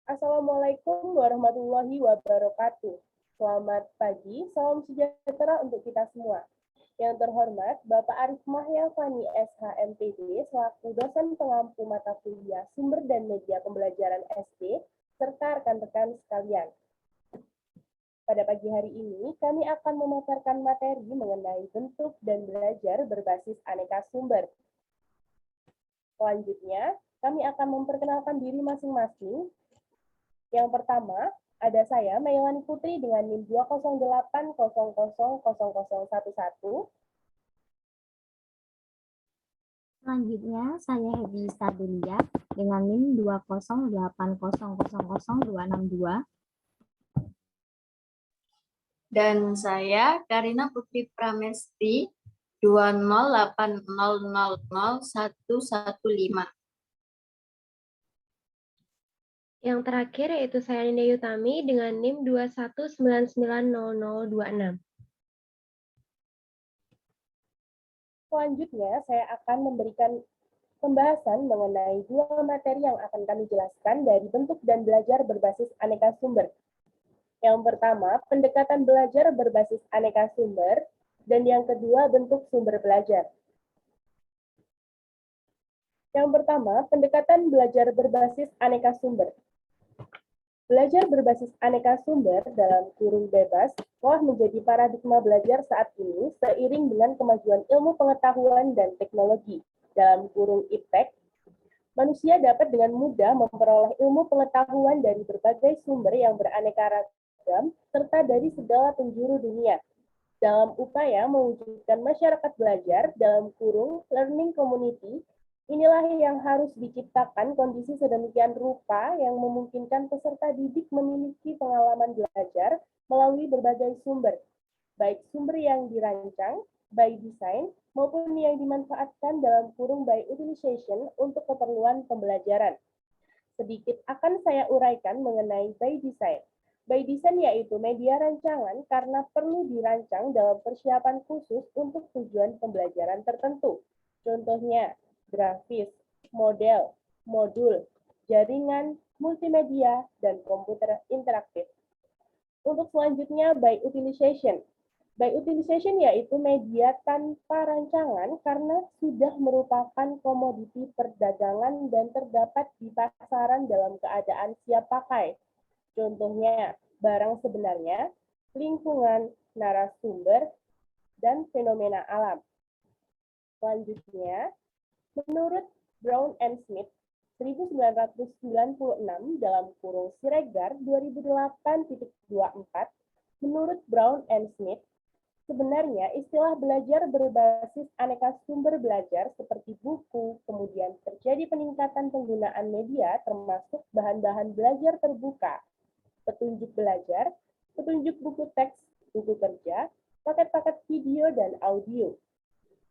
Assalamualaikum warahmatullahi wabarakatuh. Selamat pagi, salam sejahtera untuk kita semua. Yang terhormat, Bapak Arif Mahyafani SHMPD, selaku dosen pengampu mata kuliah Sumber dan Media Pembelajaran SD, serta rekan-rekan sekalian. Pada pagi hari ini, kami akan memaparkan materi mengenai bentuk dan belajar berbasis aneka sumber. Selanjutnya, kami akan memperkenalkan diri masing-masing. Yang pertama, ada saya, Mailani Putri dengan NIM 208000011. Selanjutnya, saya Hebi Sadulia dengan NIM 20800002662. Dan saya Karina Putri Pramesti 208000115. Yang terakhir yaitu saya Ninda Yutami dengan NIM 219900026. Selanjutnya, saya akan memberikan pembahasan mengenai dua materi yang akan kami jelaskan dari bentuk dan belajar berbasis aneka sumber. Yang pertama, pendekatan belajar berbasis aneka sumber, dan yang kedua, bentuk sumber belajar. Yang pertama, pendekatan belajar berbasis aneka sumber. Belajar berbasis aneka sumber dalam kurung bebas telah menjadi paradigma belajar saat ini seiring dengan kemajuan ilmu pengetahuan dan teknologi. Dalam kurung iptek, manusia dapat dengan mudah memperoleh ilmu pengetahuan dari berbagai sumber yang beraneka ragam serta dari segala penjuru dunia. Dalam upaya mewujudkan masyarakat belajar dalam kurung learning community, inilah yang harus diciptakan kondisi sedemikian rupa yang memungkinkan peserta didik memiliki pengalaman belajar melalui berbagai sumber, baik sumber yang dirancang, by design, maupun yang dimanfaatkan dalam kurung by utilization untuk keperluan pembelajaran. Sedikit akan saya uraikan mengenai by design. By design yaitu media rancangan karena perlu dirancang dalam persiapan khusus untuk tujuan pembelajaran tertentu. Contohnya, grafis, model, modul, jaringan, multimedia, dan komputer interaktif. Untuk selanjutnya, by utilization. By utilization yaitu media tanpa rancangan karena sudah merupakan komoditi perdagangan dan terdapat di pasaran dalam keadaan siap pakai. Contohnya, barang sebenarnya, lingkungan, narasumber, dan fenomena alam. Selanjutnya, menurut Brown and Smith, 1996 dalam kurung Siregar 2008.24, menurut Brown and Smith, sebenarnya istilah belajar berbasis aneka sumber belajar seperti buku, kemudian terjadi peningkatan penggunaan media termasuk bahan-bahan belajar terbuka, petunjuk belajar, petunjuk buku teks, buku kerja, paket-paket video dan audio.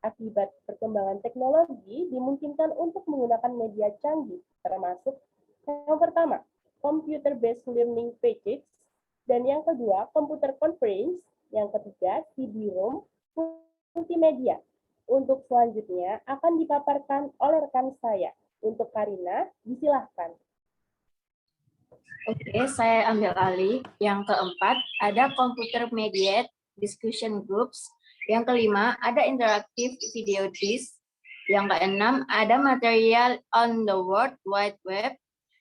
Akibat perkembangan teknologi dimungkinkan untuk menggunakan media canggih, termasuk yang pertama, computer-based learning package, dan yang kedua, computer conference, yang ketiga, CD-ROM, multimedia. Untuk selanjutnya akan dipaparkan oleh rekan saya. Untuk Karina, disilahkan. Oke, saya ambil alih. Yang keempat, ada computer mediated discussion groups. Yang kelima, ada interactive video disc. Yang keenam, ada material on the World Wide Web.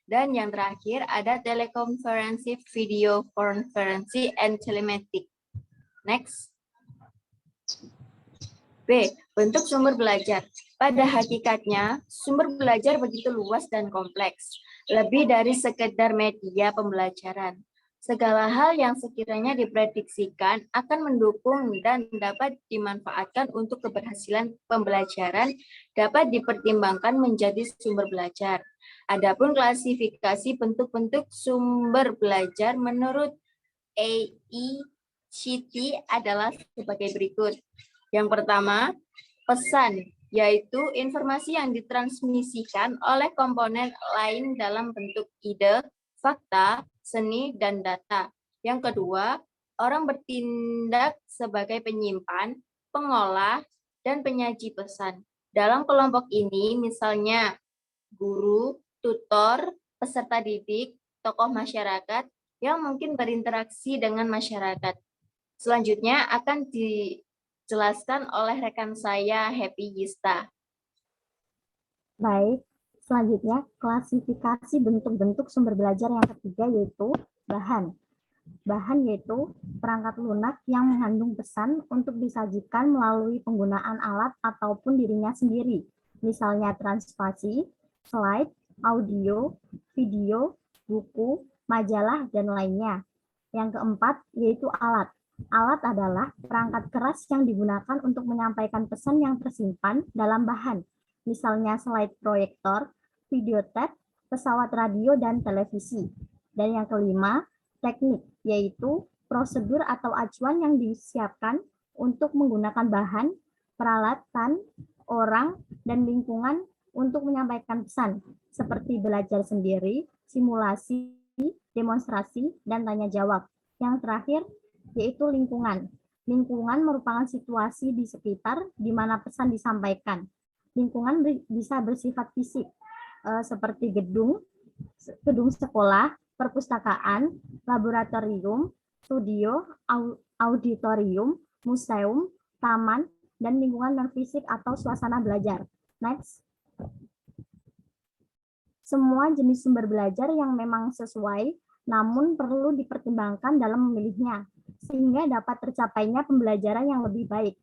Dan yang terakhir, ada telekonferensi, video konferensi, and telematic. Next. B. Bentuk sumber belajar. Pada hakikatnya, sumber belajar begitu luas dan kompleks. Lebih dari sekedar media pembelajaran. Segala hal yang sekiranya diprediksikan akan mendukung dan dapat dimanfaatkan untuk keberhasilan pembelajaran dapat dipertimbangkan menjadi sumber belajar. Adapun klasifikasi bentuk-bentuk sumber belajar menurut AICTE adalah sebagai berikut. Yang pertama, pesan, yaitu informasi yang ditransmisikan oleh komponen lain dalam bentuk ide, fakta, seni, dan data. Yang kedua, orang bertindak sebagai penyimpan, pengolah, dan penyaji pesan. Dalam kelompok ini, misalnya guru, tutor, peserta didik, tokoh masyarakat yang mungkin berinteraksi dengan masyarakat. Selanjutnya akan dijelaskan oleh rekan saya, Happy Gista. Baik, selanjutnya klasifikasi bentuk-bentuk sumber belajar yang ketiga yaitu bahan. Bahan yaitu perangkat lunak yang mengandung pesan untuk disajikan melalui penggunaan alat ataupun dirinya sendiri. Misalnya translasi, slide, audio, video, buku, majalah, dan lainnya. Yang keempat yaitu alat. Alat adalah perangkat keras yang digunakan untuk menyampaikan pesan yang tersimpan dalam bahan. Misalnya slide proyektor, videotape, pesawat radio, dan televisi. Dan yang kelima, teknik, yaitu prosedur atau acuan yang disiapkan untuk menggunakan bahan, peralatan, orang, dan lingkungan untuk menyampaikan pesan, seperti belajar sendiri, simulasi, demonstrasi, dan tanya jawab. Yang terakhir, yaitu lingkungan. Lingkungan merupakan situasi di sekitar di mana pesan disampaikan. Lingkungan bisa bersifat fisik, seperti gedung sekolah, perpustakaan, laboratorium, studio, auditorium, museum, taman, dan lingkungan non-fisik atau suasana belajar. Next. Semua jenis sumber belajar yang memang sesuai, namun perlu dipertimbangkan dalam memilihnya, sehingga dapat tercapainya pembelajaran yang lebih baik.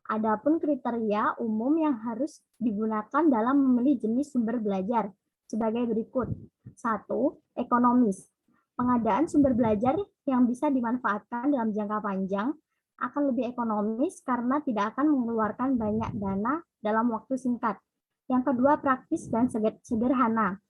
Adapun kriteria umum yang harus digunakan dalam memilih jenis sumber belajar sebagai berikut. 1. Ekonomis. Pengadaan sumber belajar yang bisa dimanfaatkan dalam jangka panjang akan lebih ekonomis karena tidak akan mengeluarkan banyak dana dalam waktu singkat. Yang kedua, praktis dan sederhana.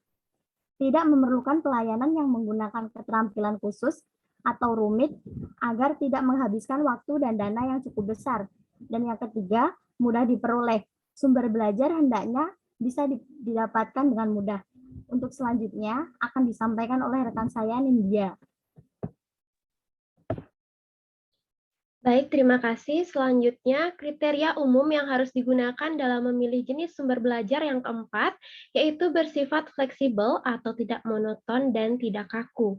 Tidak memerlukan pelayanan yang menggunakan keterampilan khusus atau rumit agar tidak menghabiskan waktu dan dana yang cukup besar. Dan yang ketiga, mudah diperoleh. Sumber belajar hendaknya bisa didapatkan dengan mudah. Untuk selanjutnya akan disampaikan oleh rekan saya, Nindya. Baik, terima kasih. Selanjutnya, kriteria umum yang harus digunakan dalam memilih jenis sumber belajar yang keempat, yaitu bersifat fleksibel atau tidak monoton dan tidak kaku.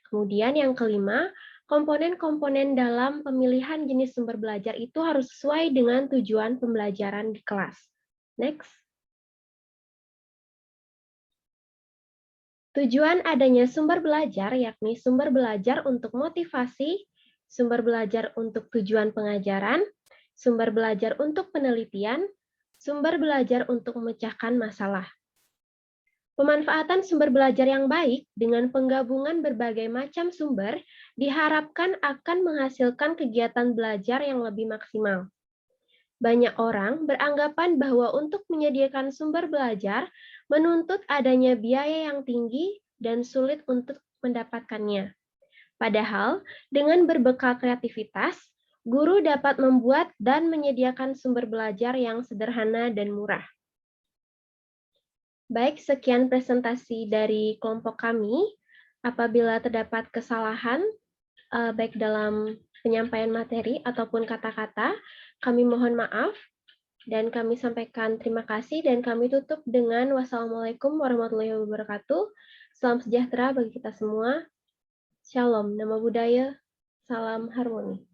Kemudian yang kelima, komponen-komponen dalam pemilihan jenis sumber belajar itu harus sesuai dengan tujuan pembelajaran di kelas. Next. Tujuan adanya sumber belajar yakni sumber belajar untuk motivasi, sumber belajar untuk tujuan pengajaran, sumber belajar untuk penelitian, sumber belajar untuk memecahkan masalah. Pemanfaatan sumber belajar yang baik dengan penggabungan berbagai macam sumber diharapkan akan menghasilkan kegiatan belajar yang lebih maksimal. Banyak orang beranggapan bahwa untuk menyediakan sumber belajar menuntut adanya biaya yang tinggi dan sulit untuk mendapatkannya. Padahal, dengan berbekal kreativitas, guru dapat membuat dan menyediakan sumber belajar yang sederhana dan murah. Baik, sekian presentasi dari kelompok kami. Apabila terdapat kesalahan, baik dalam penyampaian materi ataupun kata-kata, kami mohon maaf, dan kami sampaikan terima kasih, dan kami tutup dengan wassalamualaikum warahmatullahi wabarakatuh. Salam sejahtera bagi kita semua. Shalom, nama budaya, salam harmoni.